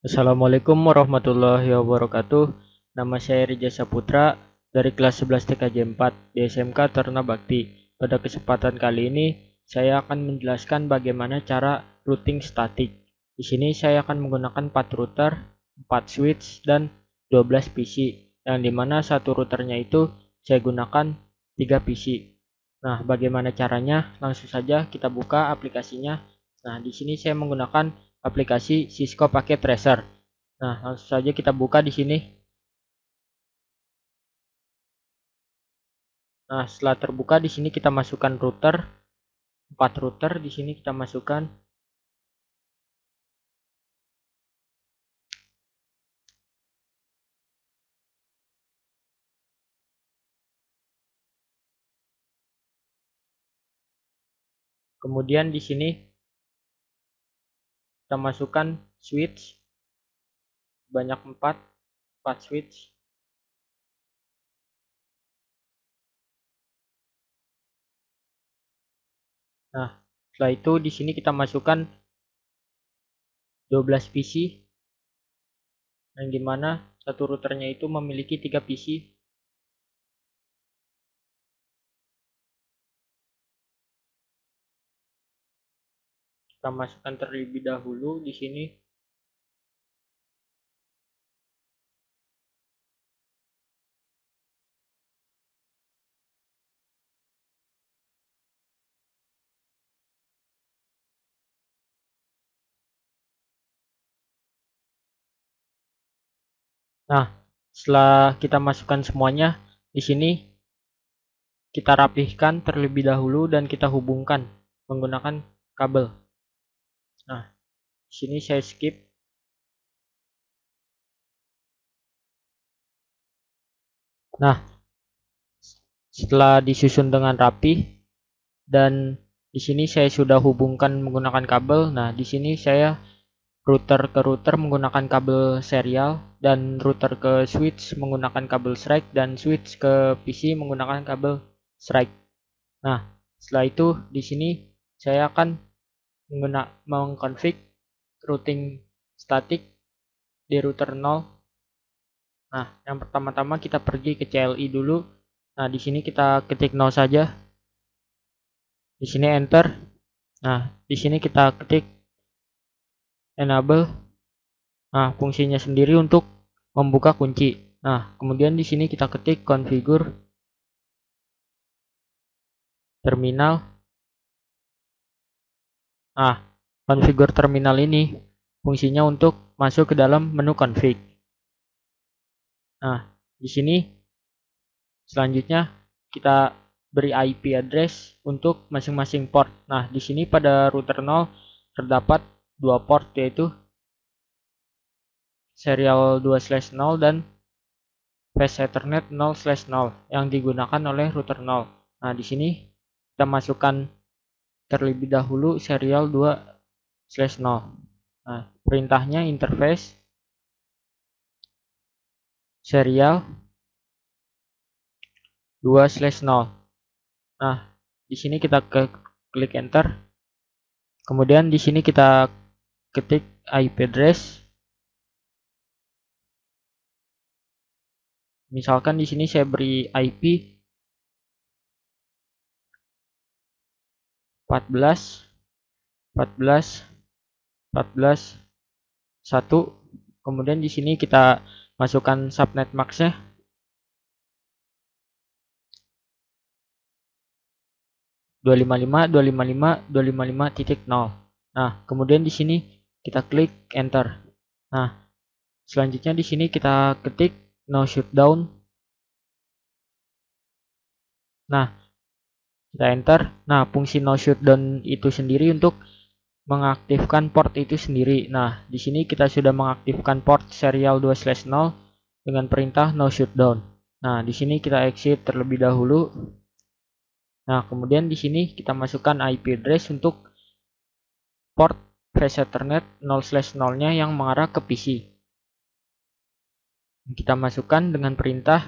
Assalamualaikum warahmatullahi wabarakatuh. Nama saya Rija Saputra dari kelas 11 TKJ 4 di SMK Taruna Bakti. Pada kesempatan kali ini, saya akan menjelaskan bagaimana cara routing statik. Di sini saya akan menggunakan 4 router, 4 switch, dan 12 PC. Yang dimana satu routernya itu saya gunakan 3 PC. Nah, bagaimana caranya? Langsung saja kita buka aplikasinya. Nah, di sini saya menggunakan aplikasi Cisco Packet Tracer. Nah, langsung saja kita buka di sini. Nah, setelah terbuka di sini kita masukkan router, 4 router di sini kita masukkan. Kemudian di sini kita masukkan switch banyak 4 switch. Nah, setelah itu di sini kita masukkan 12 PC yang dimana satu routernya itu memiliki 3 PC. Kita masukkan terlebih dahulu di sini. Nah, setelah kita masukkan semuanya di sini, kita rapihkan terlebih dahulu dan kita hubungkan menggunakan kabel. Nah, di sini saya skip. Nah, setelah disusun dengan rapi dan di sini saya sudah hubungkan menggunakan kabel. Nah, di sini saya router ke router menggunakan kabel serial dan router ke switch menggunakan kabel strike dan switch ke PC menggunakan kabel strike. Nah, setelah itu di sini saya akan mengkonfig routing statik di router 0. Nah, yang pertama-tama kita pergi ke CLI dulu. Nah, di sini kita ketik 0 saja. Di sini enter. Nah, di sini kita ketik enable. Nah, fungsinya sendiri untuk membuka kunci. Nah, kemudian di sini kita ketik configure terminal. Nah, configure terminal ini fungsinya untuk masuk ke dalam menu config. Nah, di sini selanjutnya kita beri IP address untuk masing-masing port. Nah, di sini pada router 0 terdapat 2 port, yaitu serial 2/0 dan fast Ethernet 0/0 yang digunakan oleh router 0. Nah, di sini kita masukkan terlebih dahulu serial 2/0. Nah, perintahnya interface serial 2/0. Nah, di sini kita klik enter. Kemudian di sini kita ketik IP address. Misalkan di sini saya beri IP 14 14 14 1. Kemudian di sini kita masukkan subnet max-nya 255.255.255.0. Nah, kemudian di sini kita klik enter. Nah, selanjutnya di sini kita ketik no shutdown. Nah, kita enter. Nah, fungsi no shutdown itu sendiri untuk mengaktifkan port itu sendiri. Nah, di sini kita sudah mengaktifkan port serial 2/0 dengan perintah no shutdown. Nah, di sini kita exit terlebih dahulu. Nah, kemudian di sini kita masukkan IP address untuk port fast Ethernet 0/0-nya yang mengarah ke PC. Kita masukkan dengan perintah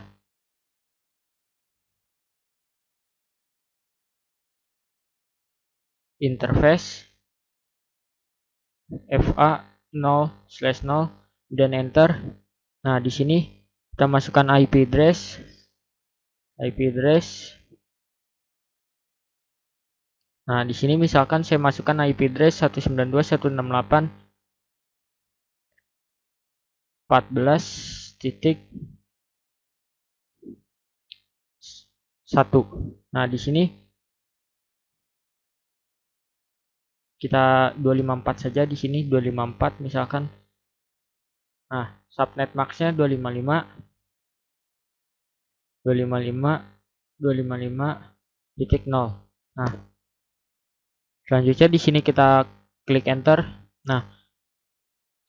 interface FA 0/0 kemudian enter. Nah, di sini kita masukkan IP address. Nah, di sini misalkan saya masukkan IP address 192.168.14.1. Nah, di sini kita 254 saja, di sini 254 misalkan. Nah, subnet max-nya 255.255.255.0. Nah, selanjutnya di sini kita klik enter. Nah,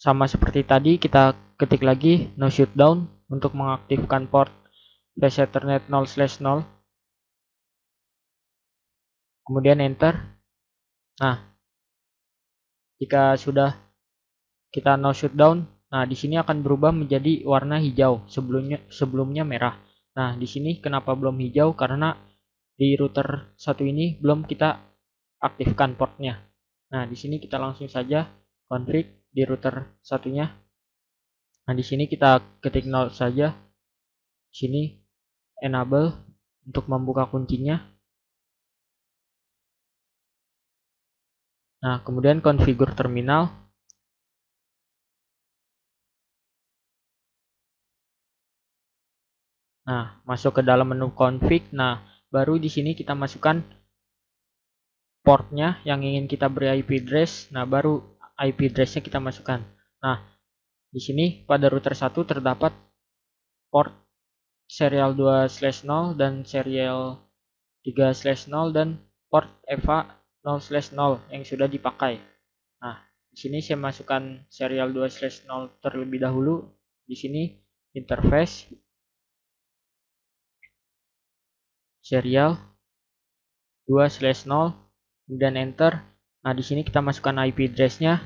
sama seperti tadi kita ketik lagi no shutdown untuk mengaktifkan port flash Ethernet 0/0. Kemudian enter. Nah, jika sudah kita no shutdown, nah di sini akan berubah menjadi warna hijau, sebelumnya merah. Nah, di sini kenapa belum hijau? Karena di router satu ini belum kita aktifkan portnya. Nah, di sini kita langsung saja config di router satunya. Nah, di sini kita ketik 0 saja. Sini enable untuk membuka kuncinya. Nah, kemudian configure terminal. Nah, masuk ke dalam menu config. Nah, baru di sini kita masukkan portnya yang ingin kita beri IP address. Nah, baru IP address-nya kita masukkan. Nah, di sini pada router 1 terdapat port serial 2/0 dan serial 3/0 dan port EVA 0/0 yang sudah dipakai. Nah, di sini saya masukkan serial 2/0 terlebih dahulu. Di sini interface serial 2/0, kemudian enter. Nah, di sini kita masukkan IP address-nya.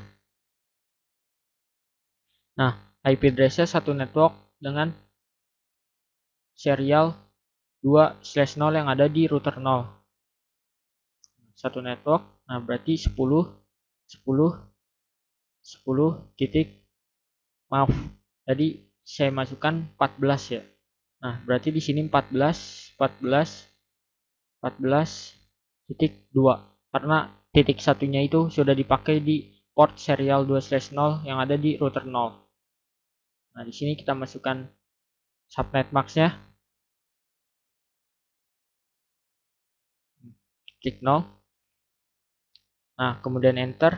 Nah, IP address-nya satu network dengan serial 2/0 yang ada di router 0. Satu network. Nah, berarti 10 titik. Maaf. Tadi saya masukkan 14 ya. Nah, berarti di sini 14.2 karena titik satunya itu sudah dipakai di port serial 2/0 yang ada di router 0. Nah, di sini kita masukkan subnet max-nya. Klik 0. Nah, kemudian enter.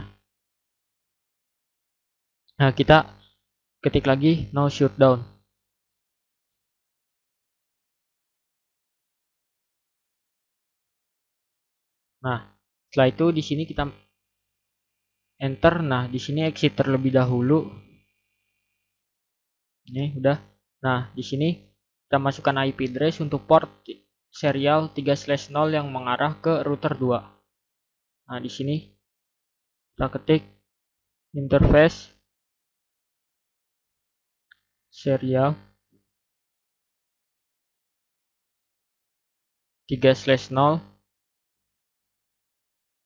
Nah, kita ketik lagi no shutdown. Nah, setelah itu di sini kita enter. Nah, di sini exit terlebih dahulu. Ini udah. Nah, di sini kita masukkan IP address untuk port serial 3/0 yang mengarah ke router 2. Nah, di sini kita ketik interface serial 3/0,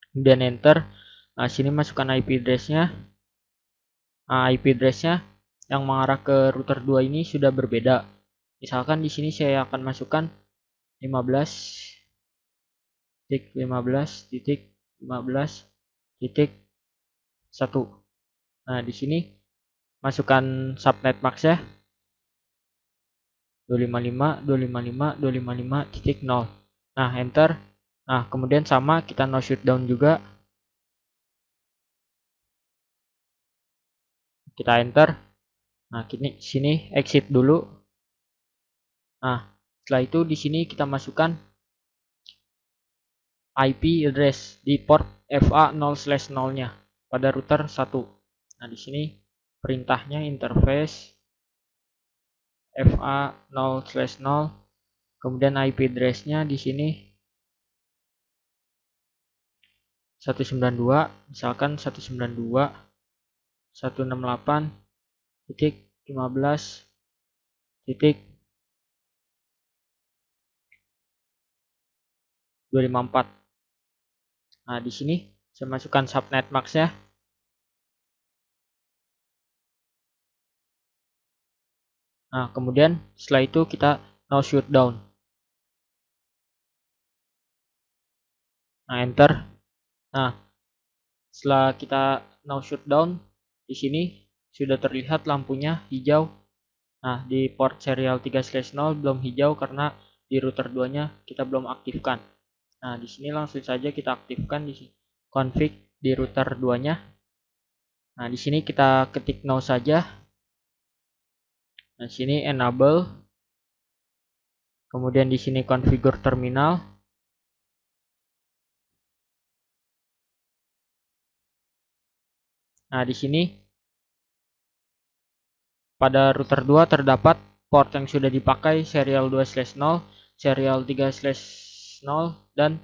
kemudian enter. Nah, sini masukkan IP address-nya. Nah, IP address-nya yang mengarah ke router 2 ini sudah berbeda. Misalkan di sini saya akan masukkan 15.15.15.1. Nah, di sini masukkan subnet max-nya 255.255.255.0. Nah, enter. Nah, kemudian sama kita no shutdown juga. Kita enter. Nah, sini exit dulu. Nah, setelah itu di sini kita masukkan IP address di port FA 0/0-nya pada router 1. Nah, di sini perintahnya interface FA 0/0, kemudian IP address-nya di sini 192, misalkan 192.168.254. Nah, di sini saya masukkan subnet max-nya. Nah, kemudian setelah itu kita no shutdown. Nah, enter. Nah, setelah kita no shutdown, di sini sudah terlihat lampunya hijau. Nah, di port serial 3/0 belum hijau karena di router 2-nya kita belum aktifkan. Nah, di sini langsung saja kita aktifkan di config di router 2-nya. Nah, di sini kita ketik no saja. Nah, di sini enable. Kemudian di sini configure terminal. Nah, di sini pada router 2 terdapat port yang sudah dipakai serial 2/0, serial 3/0 dan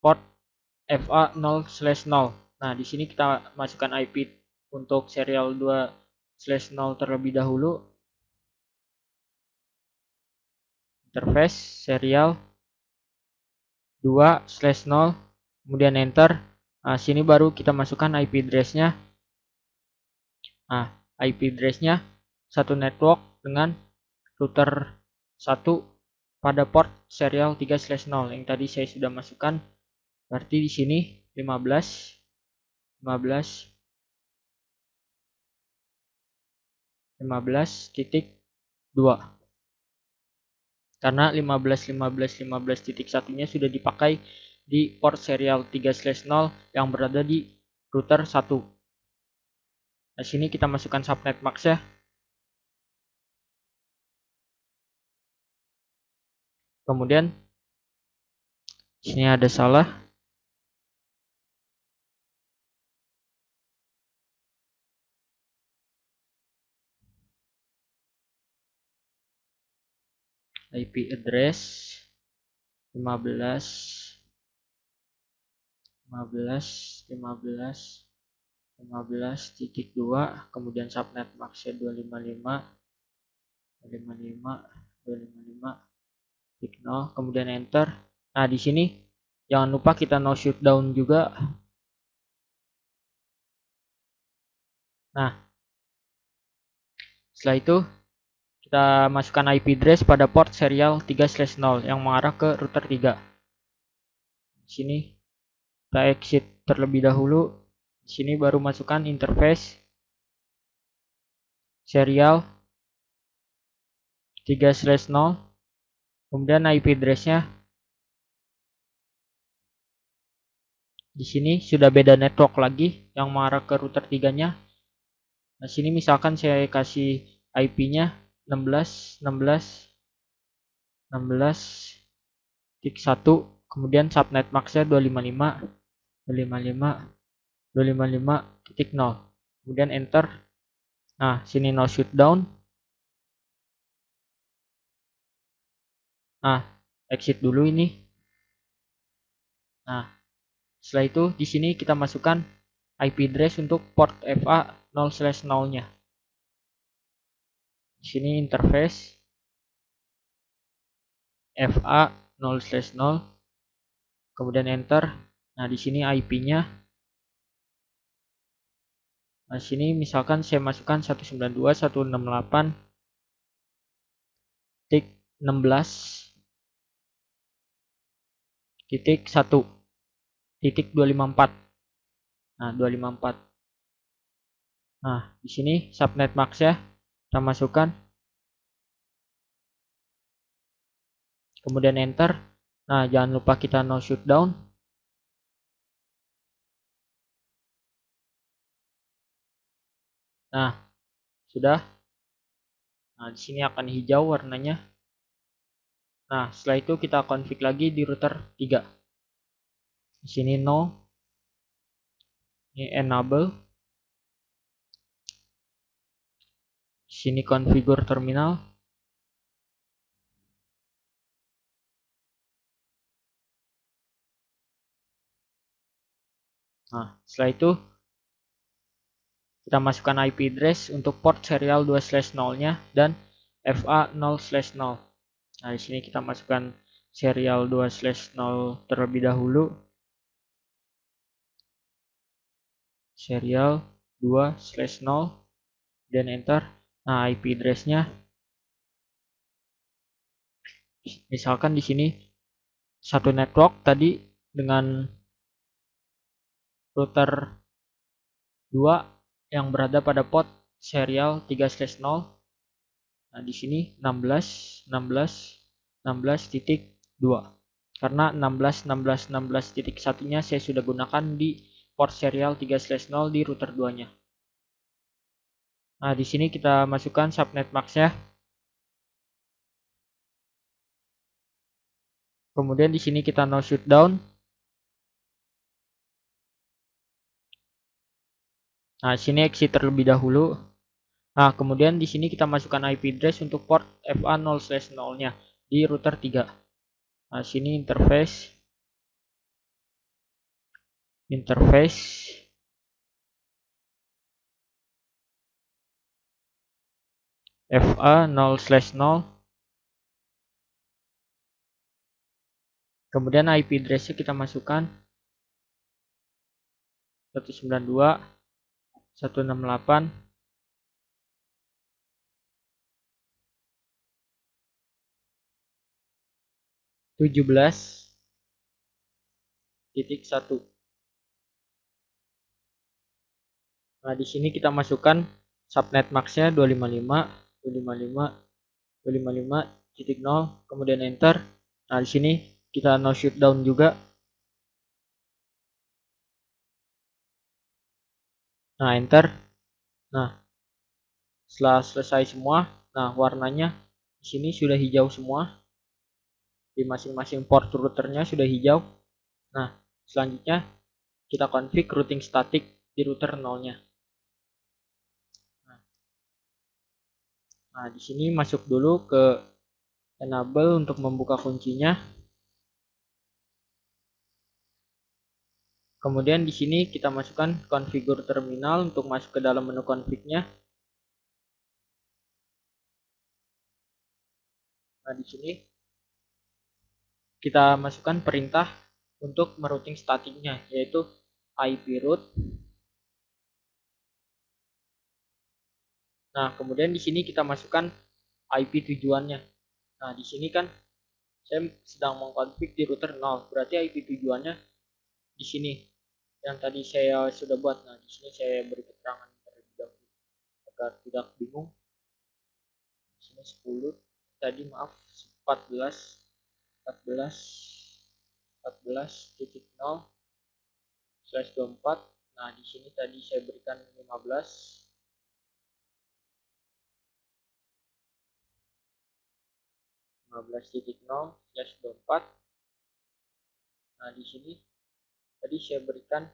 port FA 0/0. Nah, di sini kita masukkan IP untuk serial 2/0 terlebih dahulu. Interface serial 2/0, kemudian enter. Nah, sini baru kita masukkan IP address-nya. Nah, IP address-nya satu network dengan router 1 pada port serial 3/0 yang tadi saya sudah masukkan. Berarti di sini 15.2 karena 15.15.15.1-nya sudah dipakai di port serial 3/0 yang berada di router 1. Nah, sini kita masukkan subnet max ya. Kemudian sini ada salah. IP address 15.15.15.15.2, kemudian subnet max 255.255.255.0, kemudian enter. Nah, di sini jangan lupa kita no shutdown juga. Nah, setelah itu kita masukkan IP address pada port serial 3/0 yang mengarah ke router 3. Di sini kita exit terlebih dahulu. Di sini baru masukkan interface serial 3/0, kemudian IP address-nya. Di sini sudah beda network lagi yang mengarah ke router 3-nya. Nah, sini misalkan saya kasih IP-nya 16.16.16.1, kemudian subnet max-nya 255.255.255.0, kemudian enter. Nah, sini no shutdown. Nah, exit dulu ini. Nah, setelah itu di sini kita masukkan IP address untuk port FA 0/0-nya. Di sini interface FA 0/0, kemudian enter. Nah, di sini IP-nya. Nah, sini misalkan saya masukkan 192.168.16.1.254. Nah, 254. Nah, di sini subnet max ya kita masukkan. Kemudian enter. Nah, jangan lupa kita no shutdown. Nah, sudah. Nah, di sini akan hijau warnanya. Nah, setelah itu kita config lagi di router 3. Di sini no. Ini enable. Di sini configure terminal. Nah, setelah itu kita masukkan IP address untuk port serial 2/0-nya dan FA 0/0. Nah, di sini kita masukkan serial 2/0 terlebih dahulu. Serial 2/0 dan enter. Nah, IP address-nya Misalkan di sini satu network tadi dengan router 2 yang berada pada port serial 3/0. Nah, di sini 16.16.16.2. Karena 16.16.16.1-nya saya sudah gunakan di port serial 3/0 di router 2-nya. Nah, di sini kita masukkan subnet max-nya. Kemudian di sini kita no shutdown. Nah, sini exit terlebih dahulu. Nah, kemudian di sini kita masukkan IP address untuk port FA0/0-nya di router 3. Nah, sini interface FA0/0. Kemudian IP address-nya kita masukkan 192.168 17.1. Nah, di sini kita masukkan subnet max-nya 255.255.255.0, kemudian enter. Nah, di sini kita no shutdown juga. Nah, enter. Nah, setelah selesai semua, nah warnanya di sini sudah hijau semua. Di masing-masing port routernya sudah hijau. Nah, selanjutnya kita config routing static di router 0-nya. Nah, di sini masuk dulu ke enable untuk membuka kuncinya. Kemudian di sini kita masukkan configure terminal untuk masuk ke dalam menu config-nya. Nah, di sini kita masukkan perintah untuk merouting statiknya, yaitu IP root. Nah, kemudian di sini kita masukkan IP tujuannya. Nah, di sini kan saya sedang mengkonfig di router 0, berarti IP tujuannya di sini yang tadi saya sudah buat. Nah, di sini saya beri keterangan terlebih dahulu agar tidak bingung. Di sini 10, tadi maaf 14 14.0/24. Nah, di sini tadi saya berikan 15.0/24. Nah, di sini tadi saya berikan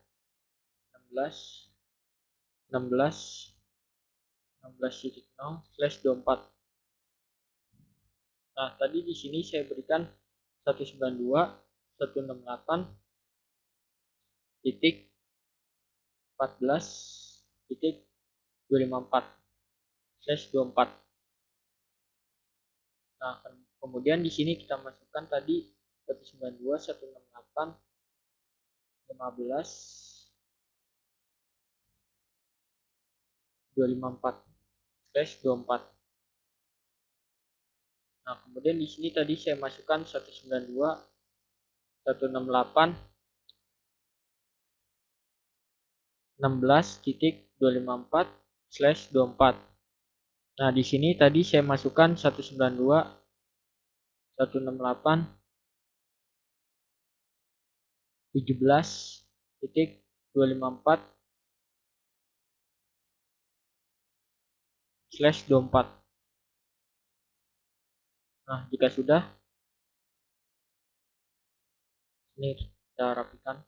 16.0/24. Nah, tadi di sini saya berikan 192.168.14.254/24. Nah, kemudian di sini kita masukkan tadi 192.168.15.254/24. Nah, kemudian di sini tadi saya masukkan 192.168.16.254/24. Nah, di sini tadi saya masukkan 192.168.17.254/24. Nah, jika sudah, ini kita rapikan.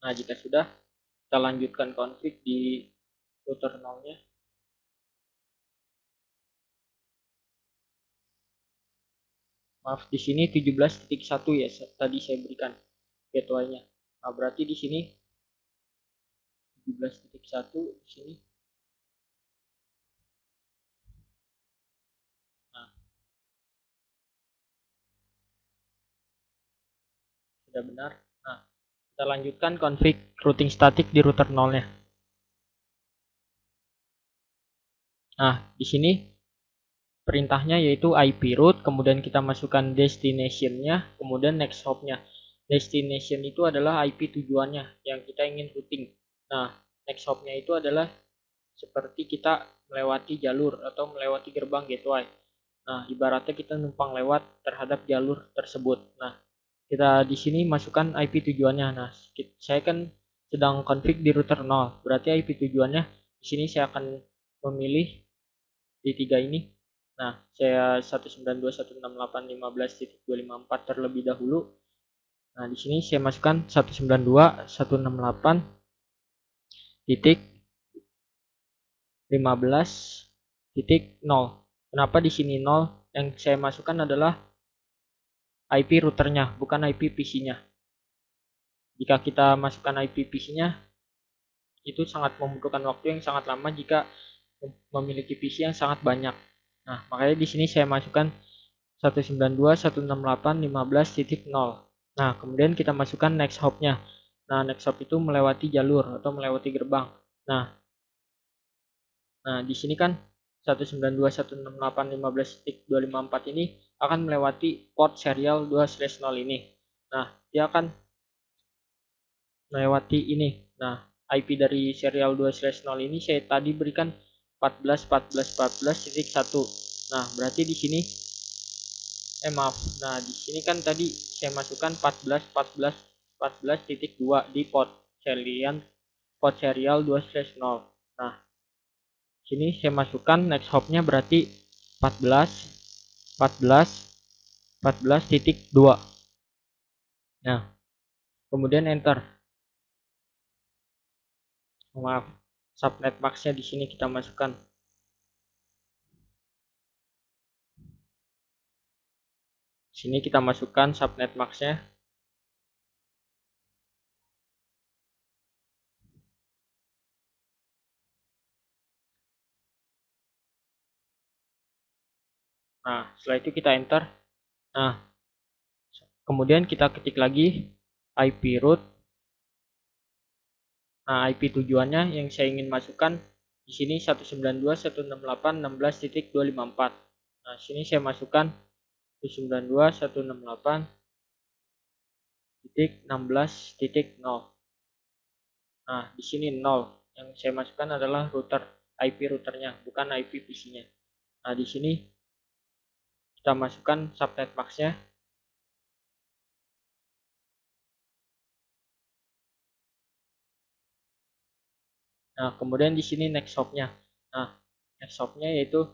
Nah, jika sudah, kita lanjutkan config di router 0-nya. Maaf, di sini 17.1 ya, tadi saya berikan gateway-nya. Nah, berarti di sini 17.1 di sini. Nah, sudah benar. Nah, kita lanjutkan config routing static di router 0-nya. Nah, di sini perintahnya yaitu IP route, kemudian kita masukkan destination-nya, kemudian next hop-nya. Destination itu adalah IP tujuannya yang kita ingin routing. Nah, next hop-nya itu adalah seperti kita melewati jalur atau melewati gerbang gateway. Nah, ibaratnya kita numpang lewat terhadap jalur tersebut. Nah, kita di sini masukkan IP tujuannya. Nah, saya kan sedang config di router 0, berarti IP tujuannya di sini saya akan memilih di tiga ini. Nah, saya 192.168.15.254 terlebih dahulu. Nah, di sini saya masukkan 192.168.15.0. Kenapa di sini 0? Yang saya masukkan adalah IP routernya, bukan IP PC-nya. Jika kita masukkan IP PC-nya, itu sangat membutuhkan waktu yang sangat lama jika memiliki PC yang sangat banyak. Nah, makanya di sini saya masukkan 192.168.15.0. Nah, kemudian kita masukkan next hop-nya. Nah, next hop itu melewati jalur atau melewati gerbang. Nah, di sini kan 192.168.15.254 ini akan melewati port serial 2/0 ini. Nah, dia akan melewati ini. Nah, IP dari serial 2/0 ini saya tadi berikan 14.14.14.1. Nah, berarti di sini maaf. Nah, di sini kan tadi saya masukkan 14.14.14.2 di port serial 2/0. Nah, sini saya masukkan next hop-nya berarti 14.14.14.2. Nah, kemudian enter. Maaf, subnet max-nya di sini kita masukkan. Sini kita masukkan subnet max-nya. Nah, setelah itu kita enter. Nah, kemudian kita ketik lagi IP route. Nah, IP tujuannya yang saya ingin masukkan di sini 192.168.16.254. Nah, sini saya masukkan 192.168.16.0. Nah, di sini 0. Yang saya masukkan adalah IP routernya, bukan IP PC-nya. Nah, di sini kita masukkan subnet max-nya. Nah, kemudian di sini next hop-nya. Nah, next hop-nya yaitu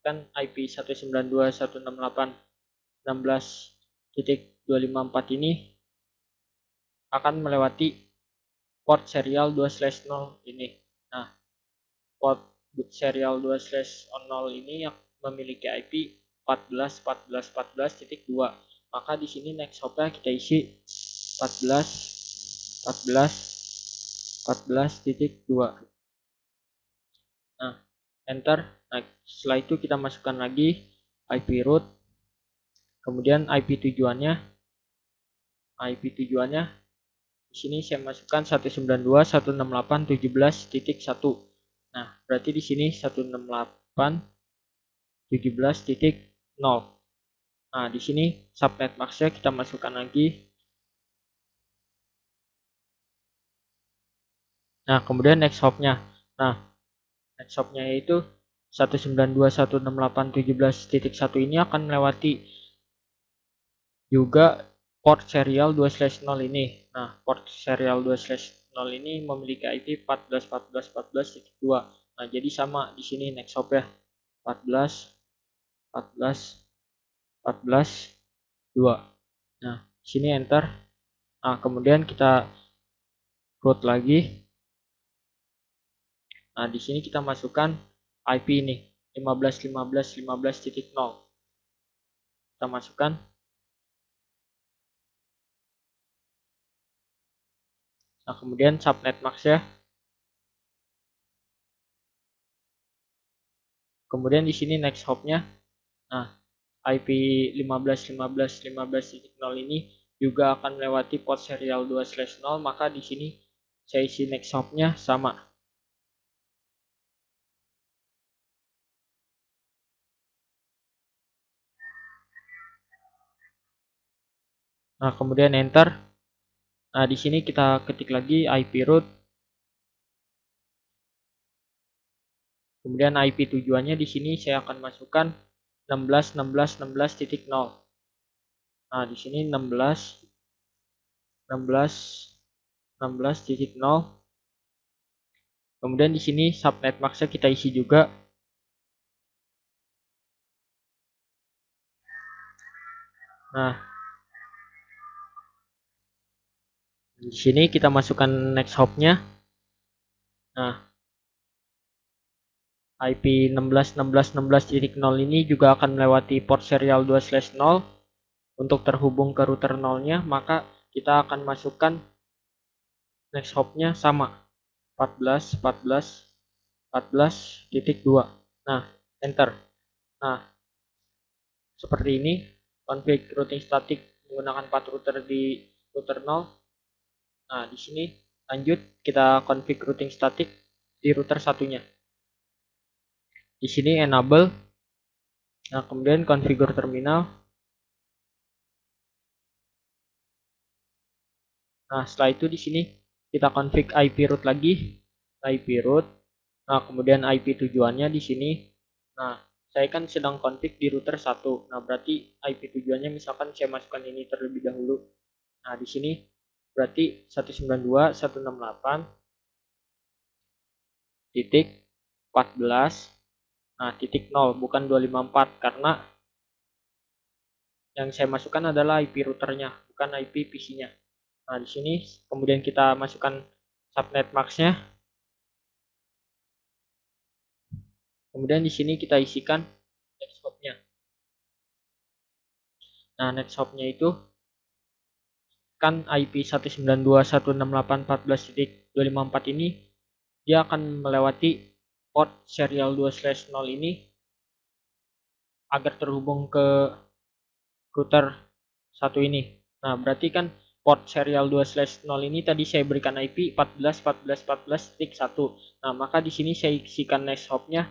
kan IP 192.168.16.254 ini akan melewati port serial 2/0 ini. Nah, port serial 2/0 ini yang memiliki IP 14.14.14.2. Maka di sini next hop-nya kita isi 14.14.14.2. Nah, enter. Nah, setelah itu kita masukkan lagi IP route, kemudian IP tujuannya. IP tujuannya di sini saya masukkan 192.168.17.1. Nah, berarti di sini 168.17.0. Nah, di sini subnet max-nya kita masukkan lagi. Nah, kemudian next hop-nya. Nah, next hop-nya yaitu 192.168.17.1 ini akan melewati juga port serial 2/0 ini. Nah, port serial 2/0 ini memiliki IP 14.14.14.2. Nah, jadi sama di sini next hop ya. 14.14.14.2. Nah, sini enter. Nah, kemudian kita root lagi. Nah, di sini kita masukkan IP ini 15.15.15.0. Kita masukkan. Nah, kemudian subnet max ya. Kemudian di sini next hop-nya. Nah, IP 15.15.15.0 ini juga akan melewati port serial 2/0, maka di sini saya isi next hop-nya sama. Nah, kemudian enter. Nah, di sini kita ketik lagi IP root. Kemudian IP tujuannya di sini saya akan masukkan 16.16.16.0. Nah, di sini 16.16.16.0. Kemudian di sini subnet max-nya kita isi juga. Nah, di sini kita masukkan next hop-nya. Nah, IP 16.16.16.0 ini juga akan melewati port serial 2/0 untuk terhubung ke router 0-nya, maka kita akan masukkan next hop-nya sama 14.14.14.2. Nah, enter. Nah, seperti ini config routing static menggunakan path router di router 0. Nah, di sini lanjut kita config routing static di router satunya. Di sini enable. Nah, kemudian configure terminal. Nah, setelah itu di sini kita config IP root lagi, IP root. Nah, kemudian IP tujuannya di sini. Nah, saya kan sedang config di router 1. Nah, berarti IP tujuannya misalkan saya masukkan ini terlebih dahulu. Nah, di sini berarti 192.168.14. Nah, titik 0 bukan 254 karena yang saya masukkan adalah IP routernya, bukan IP PC-nya. Nah, di sini kemudian kita masukkan subnet max-nya. Kemudian di sini kita isikan next hop-nya. Nah, next hop-nya itu kan IP 192.168.14.254 ini dia akan melewati port serial 2/0 ini agar terhubung ke router satu ini. Nah, berarti kan port serial 2/0 ini tadi saya berikan IP 14.14.14.1. Nah, maka di sini saya isikan next hop-nya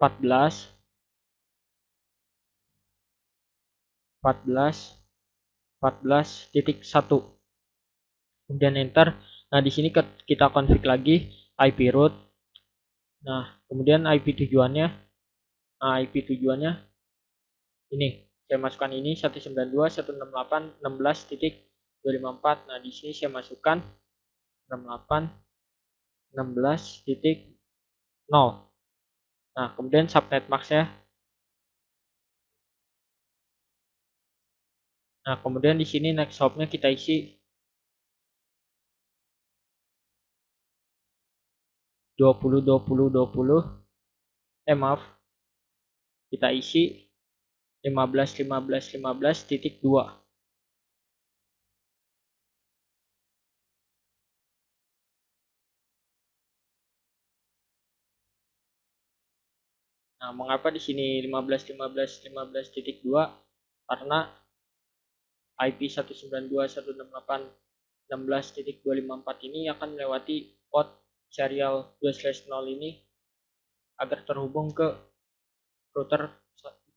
14.14.14.1. Kemudian enter. Nah, di sini kita config lagi IP root. Nah, kemudian IP tujuannya. Nah, IP tujuannya ini. Saya masukkan ini 192.168.16.254. Nah, di sini saya masukkan 68.16.0. Nah, kemudian subnet max-nya. Nah, kemudian di sini next hop-nya kita isi 20.20.20. Maaf. Kita isi 15.15.15.2. Nah, mengapa di sini 15.15.15.2? Karena IP 192.168.16.254 ini akan melewati port serial 2/0 ini agar terhubung ke router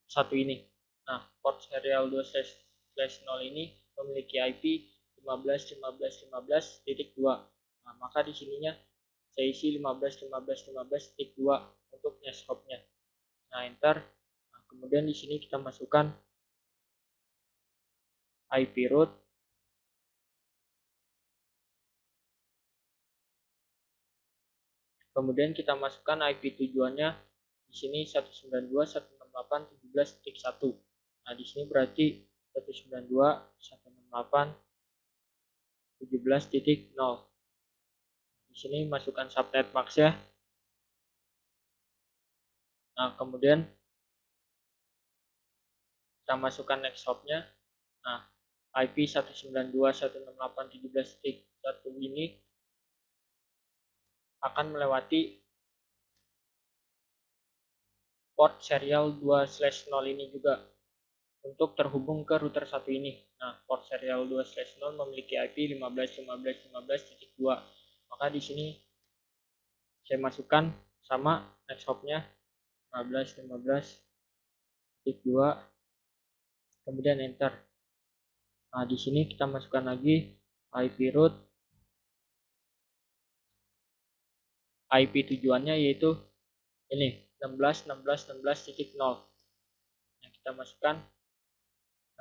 satu ini. Nah, port serial 2/0 ini memiliki IP 15.15.15.2. Nah, maka di sininya saya isi 15.15.15.2 untuk next hop-nya. Nah, enter. Nah, kemudian di sini kita masukkan IP root. Kemudian kita masukkan IP tujuannya di sini 192.168.17.1. Nah, di sini berarti 192.168.17.0. Di sini masukkan subnet max ya. Nah, kemudian kita masukkan next hop-nya. Nah, IP 192.168.17.1 ini akan melewati port serial 2/0 ini juga. untuk terhubung ke router satu ini. Nah, port serial 2/0 memiliki IP 15.15.15.2. Maka di sini saya masukkan sama next hop-nya 15.15.2, kemudian enter. Nah, di sini kita masukkan lagi IP root, IP tujuannya yaitu ini 16.16.16.0. Yang kita masukkan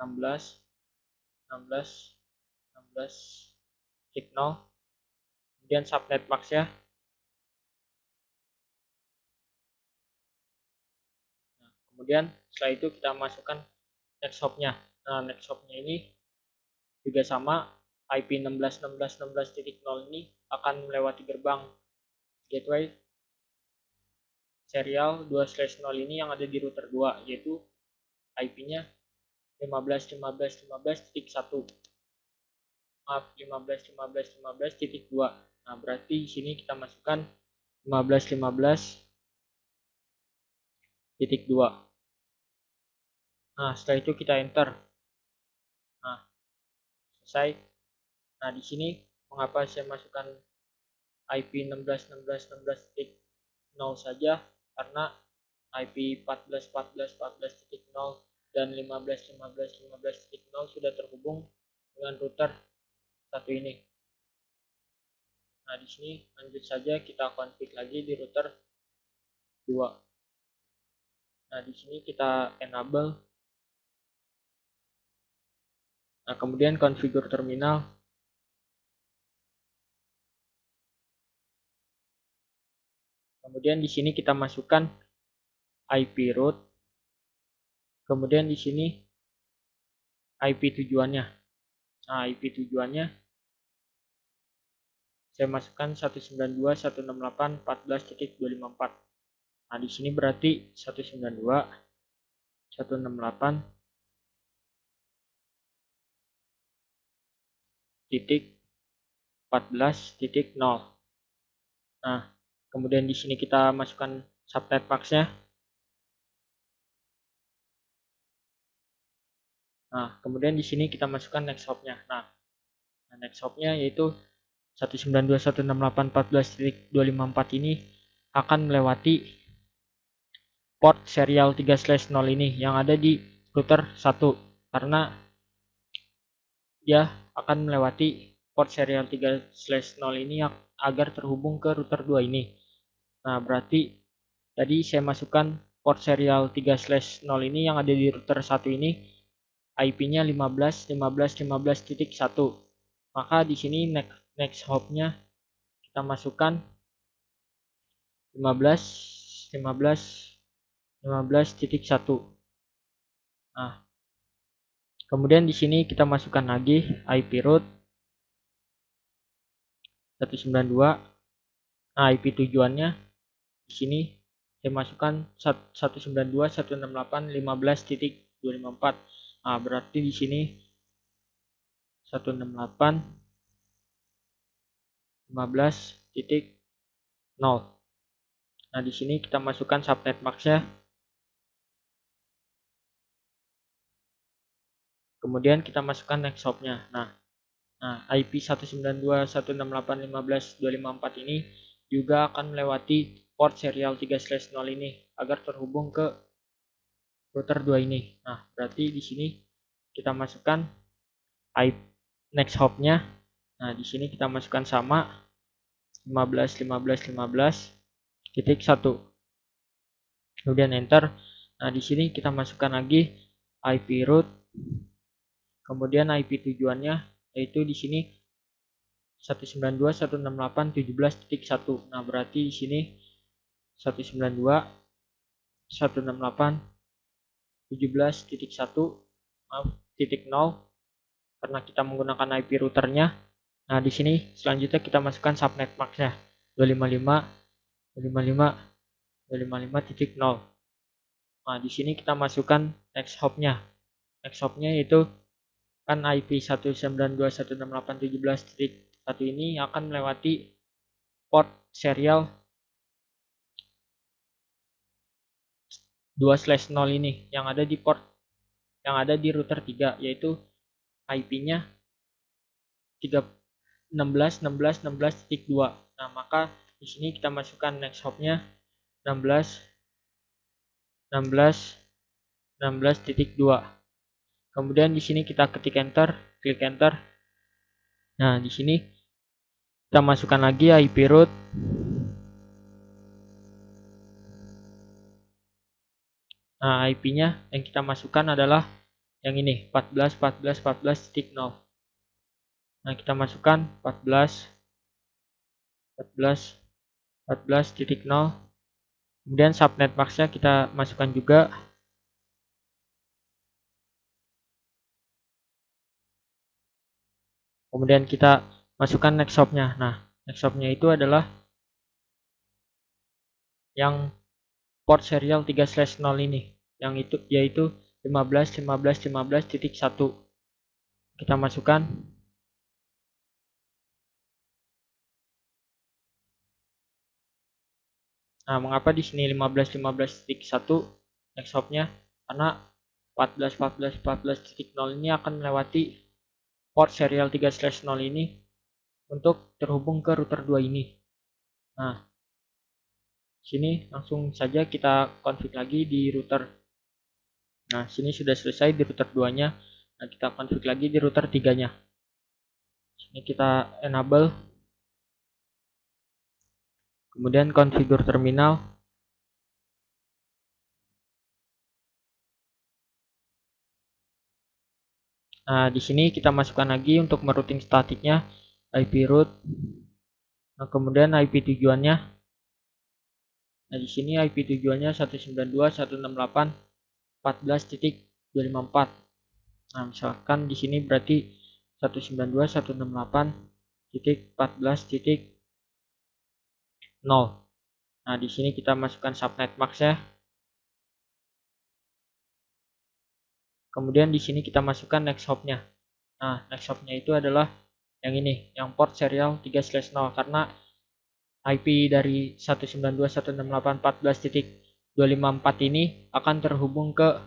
16.16.16.0, kemudian subnet max ya. Nah, kemudian setelah itu kita masukkan next hop-nya. Nah, next hop-nya ini juga sama, IP 16.16.16.0 ini akan melewati gerbang gateway serial 2/0 ini yang ada di router 2, yaitu IP-nya 15.15.15.1. Maaf, 15.15.15.2. Nah, berarti di sini kita masukkan 15.15.2. Nah, setelah itu kita enter. Nah, selesai. Nah, di sini mengapa saya masukkan IP 16.16.16.0 saja? Karena IP 14.14.14.0 dan 15.15.15.0 sudah terhubung dengan router satu ini. Nah, di sini lanjut saja kita config lagi di router 2. Nah, di sini kita enable. Nah, kemudian configure terminal. Kemudian di sini kita masukkan IP root. Kemudian di sini IP tujuannya. Nah, IP tujuannya saya masukkan 192.168.14.254. Nah, di sini berarti 192.168.14.0. Nah, kemudian di sini kita masukkan subnet max-nya. Nah, kemudian di sini kita masukkan next hop-nya. Nah, next hop-nya yaitu 192.168.14.254 ini akan melewati port serial 3/0 ini yang ada di router 1, karena dia akan melewati port serial 3/0 ini agar terhubung ke router 2 ini. Nah, berarti tadi saya masukkan port serial 3/0 ini yang ada di router 1 ini IP-nya 15.15.15.1. Maka di sini next hop-nya kita masukkan 15.15.15.1. Nah, kemudian di sini kita masukkan lagi IP root 192. Nah, IP tujuannya di sini saya masukkan 192.168.15.254. Nah, berarti di sini 168.15.0. Nah, di sini kita masukkan subnet max-nya. Kemudian kita masukkan next hop-nya. Nah, IP 192.168.15.254 ini juga akan melewati port serial 3/0 ini agar terhubung ke router 2 ini. Nah, berarti di sini kita masukkan IP next hop-nya. Nah, di sini kita masukkan sama 15.15.15.1. Kemudian enter. Nah, di sini kita masukkan lagi IP root. Kemudian IP tujuannya yaitu di sini 192.168.17.1. Nah, berarti di sini 192.168.17.1, maaf, titik 0 karena kita menggunakan IP routernya. Nah, di sini selanjutnya kita masukkan subnet max-nya 255.255.255.0. Nah, di sini kita masukkan next hop-nya. Next hop-nya yaitu kan IP 192.168.17.1 ini akan melewati port serial 2/0 ini yang ada di port yang ada di router 3, yaitu IP-nya 16.16.16.2. Nah, maka di sini kita masukkan next hop-nya 16.16.16.2. Kemudian di sini kita ketik enter, klik enter. Nah, di sini kita masukkan lagi IP root. Nah, IP-nya yang kita masukkan adalah yang ini, 14.14.14.0. Nah, kita masukkan 14.14.14.0. Kemudian subnet mask-nya kita masukkan juga. Kemudian kita masukkan next hop-nya. Nah, next hop-nya itu adalah yang port serial 3/0 ini, yang itu yaitu 15.15.15.1. Kita masukkan. Nah, mengapa di sini 15.15.1 next hop-nya? Karena 14.14.14.0 ini akan melewati port serial 3/0 ini untuk terhubung ke router 2 ini. Nah, sini langsung saja kita config lagi di router. Nah, sini sudah selesai di router 2-nya. Nah, kita config lagi di router 3-nya. Sini kita enable. Kemudian configure terminal. Nah, di sini kita masukkan lagi untuk merouting statiknya IP root. Nah, kemudian IP tujuannya. Nah, di sini IP tujuannya 192.168.14.254. Nah, misalkan di sini berarti 192.168.14.0. Nah, di sini kita masukkan subnet mask ya. Kemudian di sini kita masukkan next hop-nya. Nah, next hop-nya itu adalah yang ini, yang port serial 3/0, karena IP dari 192.168.14.254 ini akan terhubung ke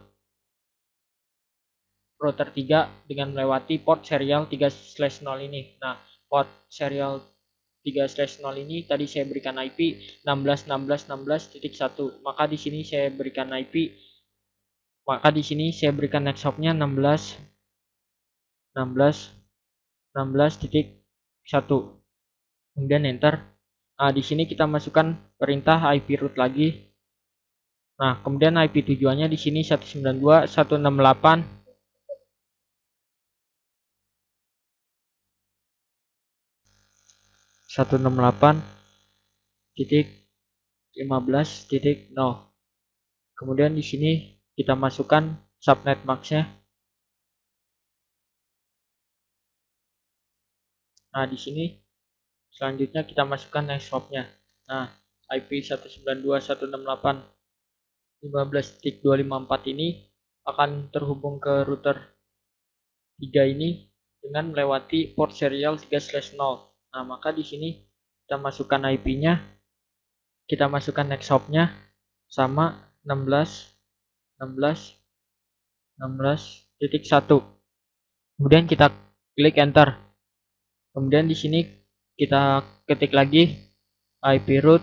router 3 dengan melewati port serial 3/0 ini. Nah, port serial 3/0 ini tadi saya berikan IP 16.16.16.1. Maka di sini saya berikan next hop-nya 16.16.16.1. Kemudian enter. Nah, di sini kita masukkan perintah IP root lagi. Nah, kemudian IP tujuannya di sini 168.15.0. Kemudian di sini kita masukkan subnet mask-nya. Nah, di sini selanjutnya kita masukkan next hop-nya. Nah, IP 192.168.15.254 ini akan terhubung ke router 3 ini dengan melewati port serial 3/0. Nah, maka di sini kita masukkan IP-nya, kita masukkan next hop-nya sama 16.16.16.1. Kemudian kita klik enter. Kemudian di sini kita ketik lagi IP root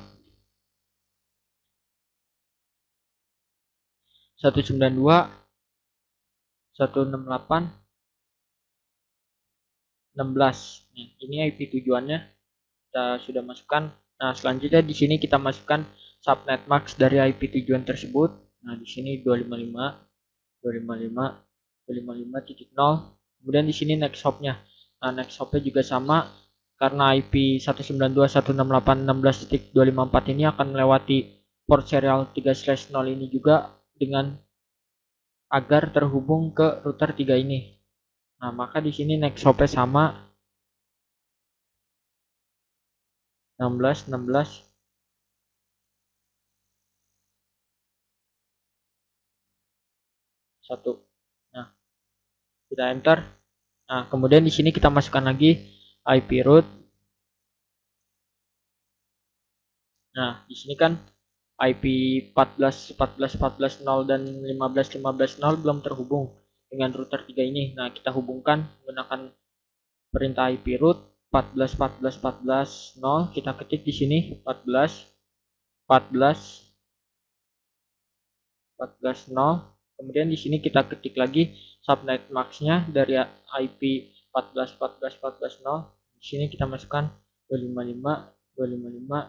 192.168.16. Ini IP tujuannya kita sudah masukkan. Nah, selanjutnya di sini kita masukkan subnet mask dari IP tujuan tersebut. Nah, di sini 255.255.255.0. Kemudian di sini next hop-nya. Nah, next hop-nya juga sama karena IP 192.168.16.254 ini akan melewati port serial 3/0 ini juga dengan agar terhubung ke router 3 ini. Nah, maka di sini next hop-nya sama 16.16. Satu. Nah, kita enter. Nah, kemudian di sini kita masukkan lagi IP root. Nah, di sini kan IP 14.14.14.0 dan 15.15.0 belum terhubung. dengan router 3 ini. Nah, kita hubungkan menggunakan perintah IP root 14.14.14.0. Kita ketik di sini 14.14.14.0. Kemudian di sini kita ketik lagi subnet max-nya dari IP 14.14.14.0. Di sini kita masukkan 255.255.0.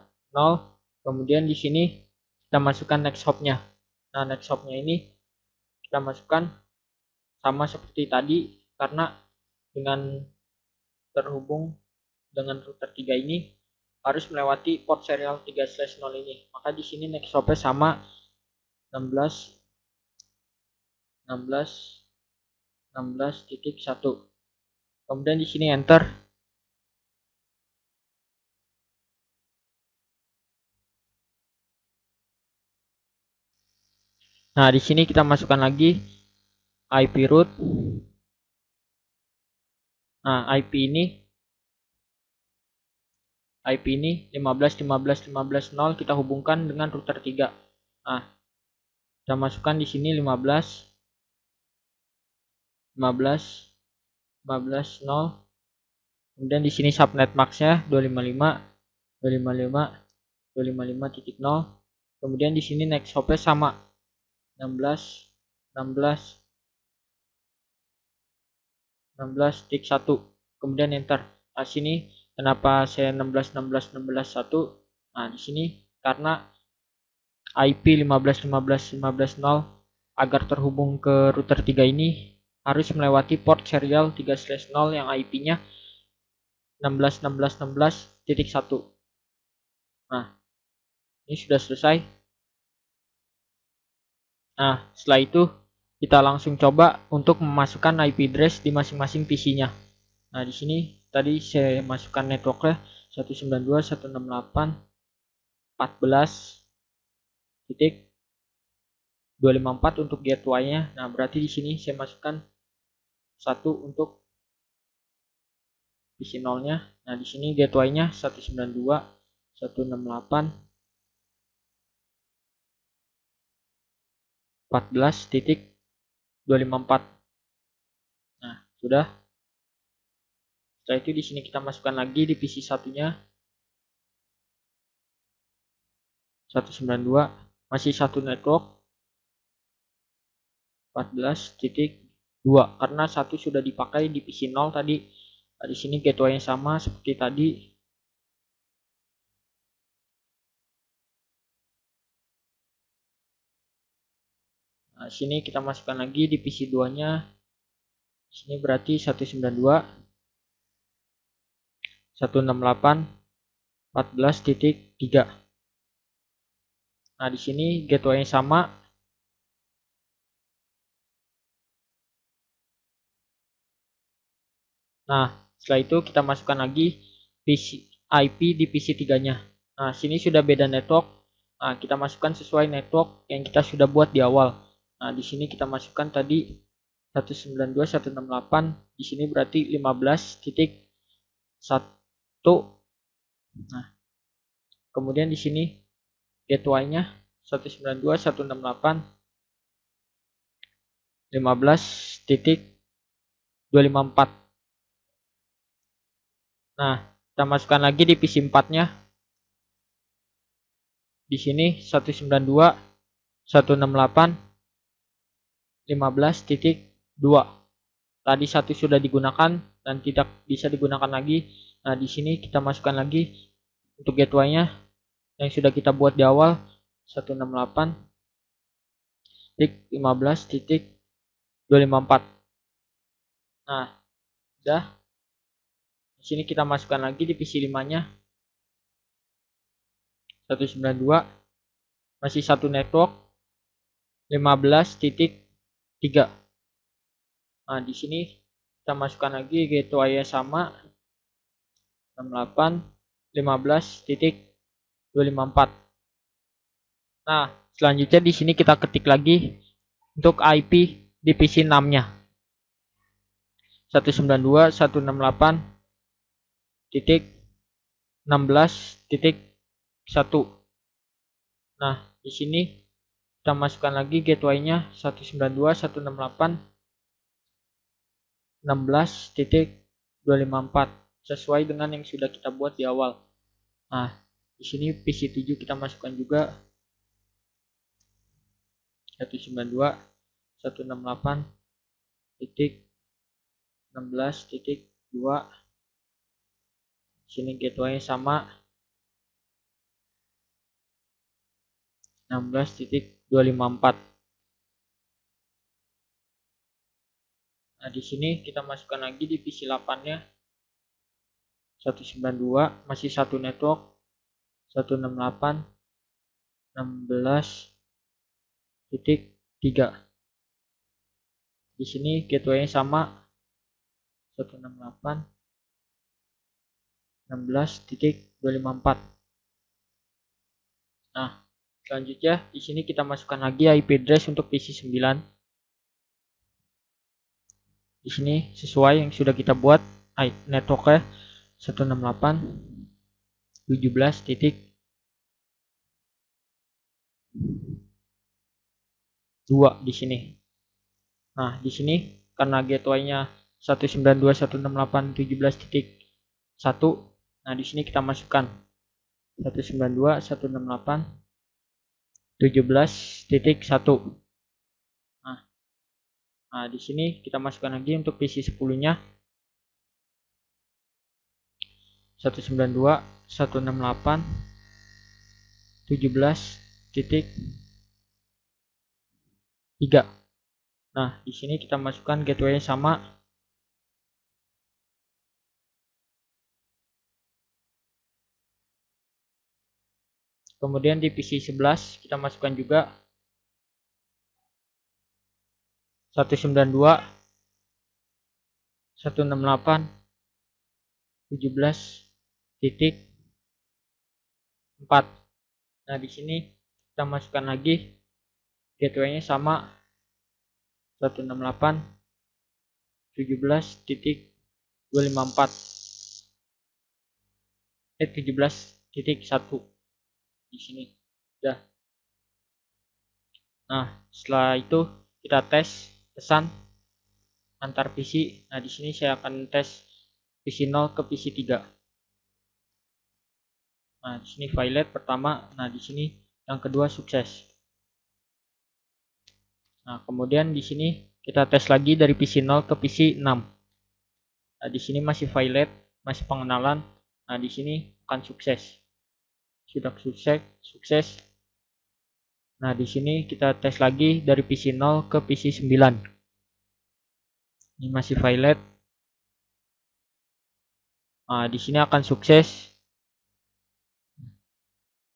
Kemudian di sini kita masukkan next hop-nya. Nah, next hop-nya ini kita masukkan sama seperti tadi, karena dengan terhubung dengan router 3 ini harus melewati port serial 3/0 ini. Maka di sini next hop-nya sama 16.16.16.1. Kemudian di sini enter. Nah, di sini kita masukkan lagi IP root. Nah, IP ini 15.15.15.0 kita hubungkan dengan router 3. Nah, kita masukkan di sini 15.15.15.0. Kemudian di sini subnet max-nya 255.255.255.0. Kemudian di sini next hop-nya sama 16.16.1. Kemudian enter. Nah, sini kenapa saya 16.16.16.1? Nah, di sini karena IP 15.15.15.0 agar terhubung ke router 3 ini harus melewati port serial 3/0 yang IP-nya 16.16.16.1. Nah, ini sudah selesai. Nah, setelah itu kita langsung coba untuk memasukkan IP address di masing-masing PC-nya. Nah, di sini tadi saya masukkan networknya 192.168.14.254 untuk gateway-nya. Nah, berarti di sini saya masukkan 1 untuk PC 0-nya. Nah, di sini gateway-nya 192.168.14.254. Nah, sudah. Setelah itu di sini kita masukkan lagi di PC satunya 192, masih satu network 14.2 karena satu sudah dipakai di PC 0 tadi. Nah, di sini gateway-nya sama seperti tadi. Nah, sini kita masukkan lagi di PC 2-nya. Sini berarti 192.168.14.3. Nah, di sini gateway-nya sama. Nah, setelah itu kita masukkan lagi IP di PC 3-nya. Nah, sini sudah beda network. Nah, kita masukkan sesuai network yang kita sudah buat di awal. Nah, di sini kita masukkan tadi 192.168. Di sini berarti 15.1. Nah, kemudian di sini gateway-nya 192.168.15.254. Nah, kita masukkan lagi di PC 4-nya. Di sini 192.168.15.2. Tadi satu sudah digunakan dan tidak bisa digunakan lagi. Nah, di sini kita masukkan lagi untuk gateway-nya yang sudah kita buat di awal 168.15.254. Nah, udah. Di sini kita masukkan lagi di PC 5-nya 192, masih satu network 15.3. Nah, di sini kita masukkan lagi gateway-nya sama 68.15.254. Nah, selanjutnya di sini kita ketik lagi untuk IP di PC 6-nya 192.168.16.1. Nah, di sini kita masukkan lagi gateway-nya 192.168.16.1. 16.254 sesuai dengan yang sudah kita buat di awal. Nah, di sini PC7 kita masukkan juga 192.168.16.2. Sini gateway sama 16.254. Nah, di sini kita masukkan lagi di PC 8-nya 192, masih satu network 168.16.3. Di sini gateway sama 168.16.254. Nah, selanjutnya di sini kita masukkan lagi IP address untuk PC 9. Di sini sesuai yang sudah kita buat, networknya 168.17.2 di sini. Nah, di sini karena gateway-nya 192.168.17.1. Nah, di sini kita masukkan 192.168.17.1. Nah, di sini kita masukkan lagi untuk PC 10-nya 192.168.17.3. Nah, di sini kita masukkan gateway sama kemudian di PC 11 kita masukkan juga 192.168.17.4. Nah, di sini kita masukkan lagi gateway-nya sama 168.17.254 17.1 di sini. Udah. Nah, setelah itu kita tes pesan antar PC. Nah, di sini saya akan tes PC 0 ke PC 3. Nah, di sini violet pertama. Nah, di sini yang kedua sukses. Nah, kemudian di sini kita tes lagi dari PC 0 ke PC 6. Nah, di sini masih violet, masih pengenalan. Nah, di sini akan sukses. Sudah sukses. Nah, di sini kita tes lagi dari PC 0 ke PC 9. Ini masih violet. Nah, di sini akan sukses.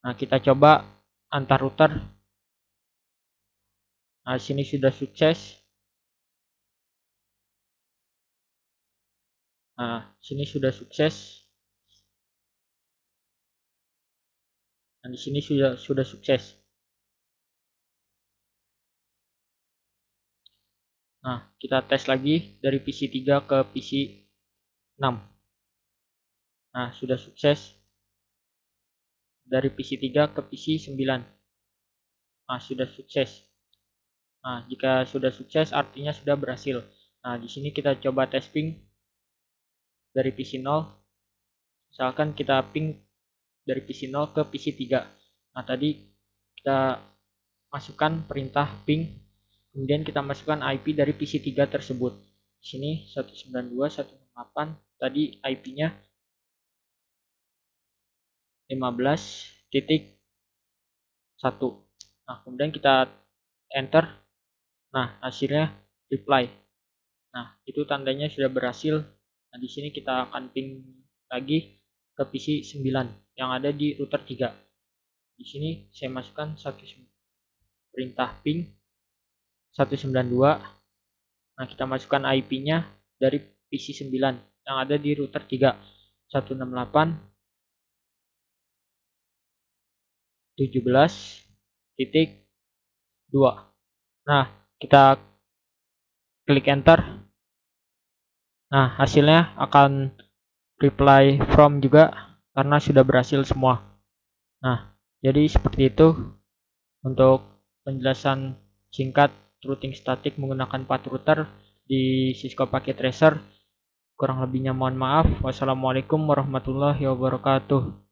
Nah, kita coba antar router. Nah, di sini sudah sukses. Nah, sini sudah sukses. Nah, di sini sudah sukses. Nah, kita tes lagi dari PC 3 ke PC 6. Nah, sudah sukses. Dari PC 3 ke PC 9. Nah, sudah sukses. Nah, jika sudah sukses artinya sudah berhasil. Nah, di sini kita coba tes ping dari PC 0. Misalkan kita ping dari PC 0 ke PC 3. Nah, tadi kita masukkan perintah ping, kemudian kita masukkan IP dari PC 3 tersebut. Di sini 192.168, tadi IP-nya 15.1. Nah, kemudian kita enter. Nah, hasilnya reply. Nah, itu tandanya sudah berhasil. Nah, di sini kita akan ping lagi ke PC 9 yang ada di router 3. Di sini saya masukkan perintah ping 192. Nah, kita masukkan IP-nya dari PC 9 yang ada di router 3 168.17.2. Nah, kita klik enter. Nah, hasilnya akan reply from juga karena sudah berhasil semua. Nah, jadi seperti itu untuk penjelasan singkat routing statik menggunakan path router. di Cisco Packet Tracer. Kurang lebihnya mohon maaf. Wassalamualaikum warahmatullahi wabarakatuh.